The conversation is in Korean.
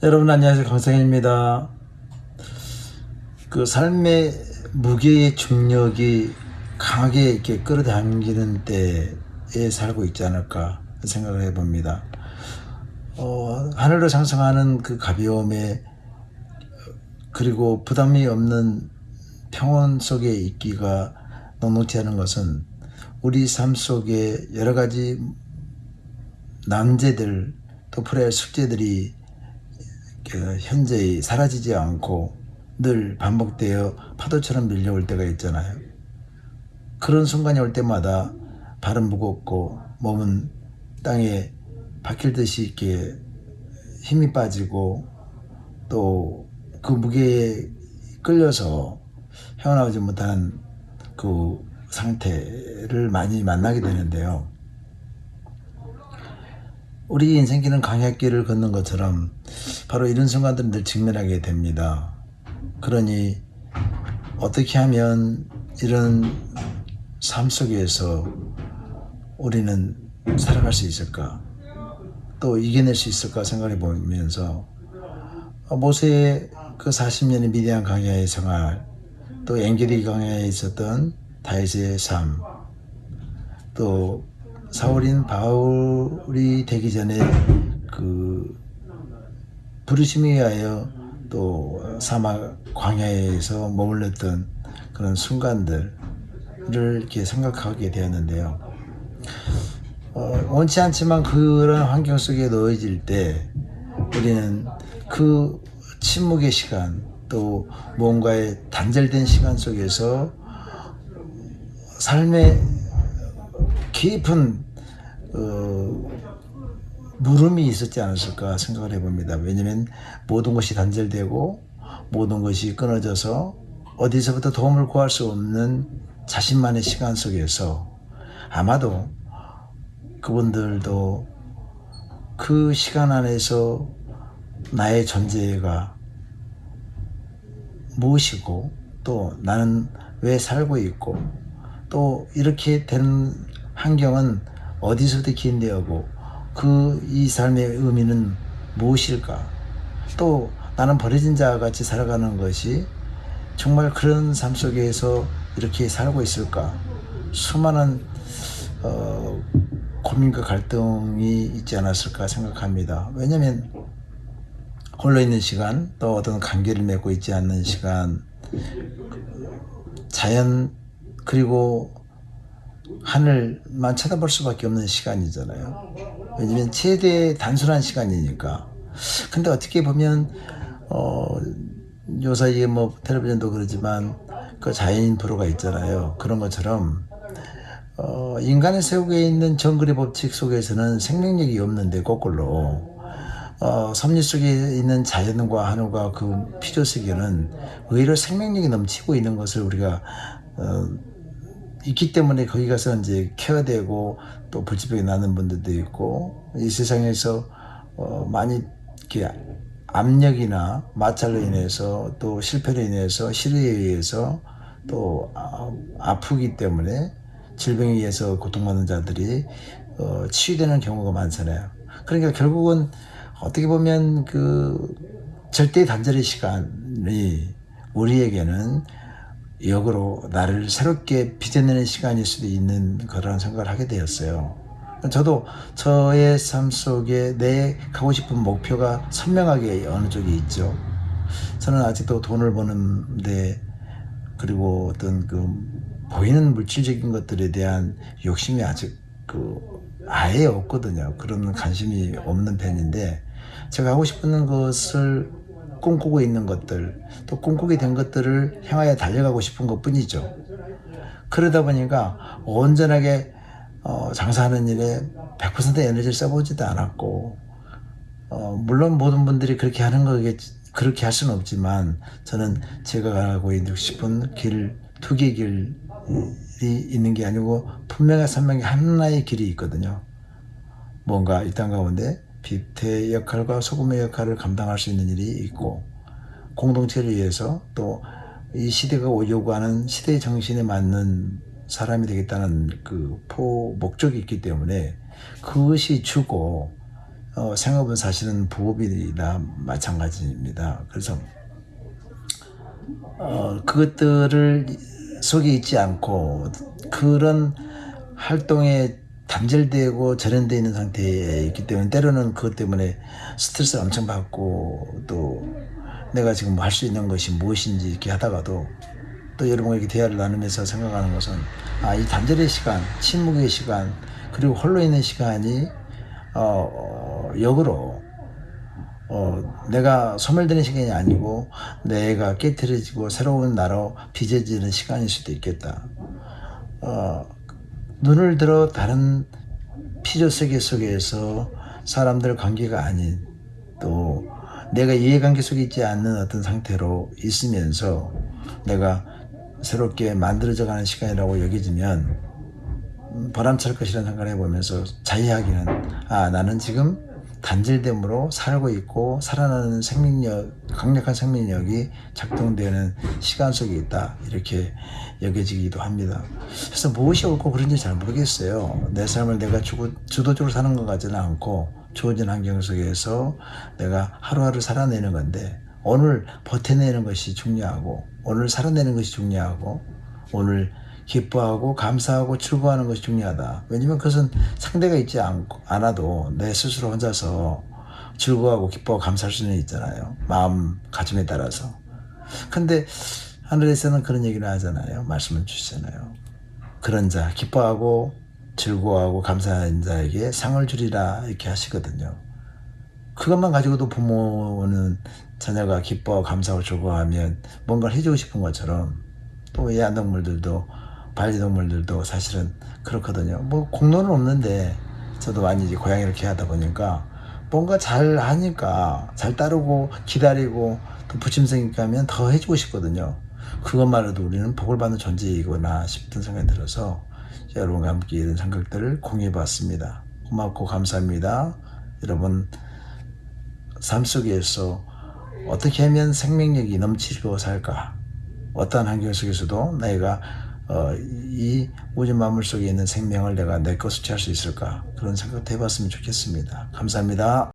여러분 안녕하세요. 강성현입니다. 그 삶의 무게의 중력이 강하게 이렇게 끌어당기는 때에 살고 있지 않을까 생각을 해봅니다. 하늘로 상승하는 그 가벼움에 그리고 부담이 없는 평온 속에 있기가 녹록지 않은 것은 우리 삶 속에 여러 가지 난제들 또 풀어야 할 숙제들이 현재의 사라지지 않고 늘 반복되어 파도처럼 밀려올 때가 있잖아요. 그런 순간이 올 때마다 발은 무겁고 몸은 땅에 박힐듯이 이렇게 힘이 빠지고 또 그 무게에 끌려서 헤어나오지 못하는 그 상태를 많이 만나게 되는데요. 우리 인생길은 강약길을 걷는 것처럼 바로 이런 순간들을 늘 직면하게 됩니다. 그러니 어떻게 하면 이런 삶 속에서 우리는 살아갈 수 있을까? 또 이겨낼 수 있을까 생각해 보면서 모세의 그 40년의 미디안 광야의 생활, 또 엔게디 광야에 있었던 다윗의 삶, 또 사울인 바울이 되기 전에 그 부르심에 의하여 또 사막 광야에서 머물렀던 그런 순간들을 이렇게 생각하게 되었는데요. 원치 않지만 그런 환경 속에 놓여질 때 우리는 그 침묵의 시간 또 뭔가의 단절된 시간 속에서 삶의 깊은 물음이 있었지 않았을까 생각을 해봅니다. 왜냐하면 모든 것이 단절되고 모든 것이 끊어져서 어디서부터 도움을 구할 수 없는 자신만의 시간 속에서 아마도 그분들도 그 시간 안에서 나의 존재가 무엇이고 또 나는 왜 살고 있고 또 이렇게 된 환경은 어디서부터 기인되었고 이 삶의 의미는 무엇일까? 또 나는 버려진 자와 같이 살아가는 것이 정말 그런 삶 속에서 이렇게 살고 있을까? 수많은 고민과 갈등이 있지 않았을까 생각합니다. 왜냐하면 홀로 있는 시간, 또 어떤 관계를 맺고 있지 않는 시간, 자연 그리고 하늘만 쳐다볼 수밖에 없는 시간이잖아요. 왜냐면 최대 단순한 시간이니까. 근데 어떻게 보면 요 사이에 뭐 텔레비전도 그러지만 그 자연인 프로가 있잖아요. 그런 것처럼 인간의 세계에 있는 정글의 법칙 속에서는 생명력이 없는데 거꾸로 섭리 속에 있는 자연과 하늘과 그 피조세계는 의외로 생명력이 넘치고 있는 것을 우리가 있기 때문에 거기 가서 이제 케어되고 또 불치병이 나는 분들도 있고 이 세상에서 많이 이렇게 압력이나 마찰로 인해서 또 실패로 인해서 시련에 의해서 또 아프기 때문에 질병에 의해서 고통받는 자들이 치유되는 경우가 많잖아요. 그러니까 결국은 어떻게 보면 그 절대 단절의 시간이 우리에게는 역으로 나를 새롭게 빚어내는 시간일 수도 있는 거라는 생각을 하게 되었어요. 저도 저의 삶 속에 내 가고 싶은 목표가 선명하게 어느 쪽에 있죠. 저는 아직도 돈을 버는데 그리고 어떤 그 보이는 물질적인 것들에 대한 욕심이 아직 아예 없거든요. 그런 관심이 없는 편인데 제가 하고 싶은 것을 꿈꾸고 있는 것들 또 꿈꾸게 된 것들을 향하여 달려가고 싶은 것 뿐이죠. 그러다 보니까 온전하게 장사하는 일에 100% 에너지를 써보지도 않았고 물론 모든 분들이 그렇게 하는 거겠지, 그렇게 할 수는 없지만 저는 제가 가고 싶은 두 개의 길이 있는 게 아니고 분명한 선명히 하나의 길이 있거든요. 뭔가 이 땅 가운데 빛의 역할과 소금의 역할을 감당할 수 있는 일이 있고 공동체를 위해서 또 이 시대가 요구하는 시대의 정신에 맞는 사람이 되겠다는 목적이 있기 때문에 그것이 주고 생업은 사실은 부업이나 마찬가지입니다. 그래서 그것들을 속에 있지 않고 그런 활동에 단절되고 절연되어 있는 상태에 있기 때문에 때로는 그것 때문에 스트레스를 엄청 받고 또 내가 지금 뭐 할 수 있는 것이 무엇인지 이렇게 하다가도 또 여러분과 이렇게 대화를 나누면서 생각하는 것은 이 단절의 시간, 침묵의 시간, 그리고 홀로 있는 시간이 역으로 내가 소멸되는 시간이 아니고 내가 깨트려지고 새로운 나로 빚어지는 시간일 수도 있겠다. 눈을 들어 다른 피조 세계 속에서 사람들 관계가 아닌 또 내가 이해관계 속에 있지 않는 어떤 상태로 있으면서 내가 새롭게 만들어져 가는 시간이라고 여겨지면 보람찰 것이라는 생각을 해보면서 자의하기는 나는 지금 단절됨으로 살고 있고 살아나는 생명력, 강력한 생명력이 작동되는 시간 속에 있다, 이렇게 여겨지기도 합니다. 그래서 무엇이 옳고 그른지 잘 모르겠어요. 내 삶을 내가 주도적으로 사는 것 같지는 않고 주어진 환경 속에서 내가 하루하루 살아내는 건데 오늘 버텨내는 것이 중요하고 오늘 살아내는 것이 중요하고 오늘 기뻐하고 감사하고 즐거워하는 것이 중요하다. 왜냐면 그것은 상대가 있지 않아도 내 스스로 혼자서 즐거워하고 기뻐하고 감사할 수는 있잖아요. 마음가짐에 따라서. 근데 하늘에서는 그런 얘기를 하잖아요. 말씀을 주시잖아요. 그런 자, 기뻐하고 즐거워하고 감사하는 자에게 상을 주리라, 이렇게 하시거든요. 그것만 가지고도 부모는 자녀가 기뻐하고 감사하고 즐거워하면 뭔가를 해주고 싶은 것처럼 또 애완동물들도 반려동물들도 사실은 그렇거든요. 뭐 공로는 없는데 저도 많이 이제 고양이를 케어하다 보니까 뭔가 잘 하니까 잘 따르고 기다리고 또 부침성 있게 하면 더 해주고 싶거든요. 그것만으로도 우리는 복을 받는 존재이구나 싶은 생각이 들어서 여러분과 함께 이런 생각들을 공유해 봤습니다. 고맙고 감사합니다. 여러분 삶 속에서 어떻게 하면 생명력이 넘치고 살까? 어떠한 환경 속에서도 내가 이 우주 만물 속에 있는 생명을 내가 내 것으로 취할 수 있을까? 그런 생각도 해봤으면 좋겠습니다. 감사합니다.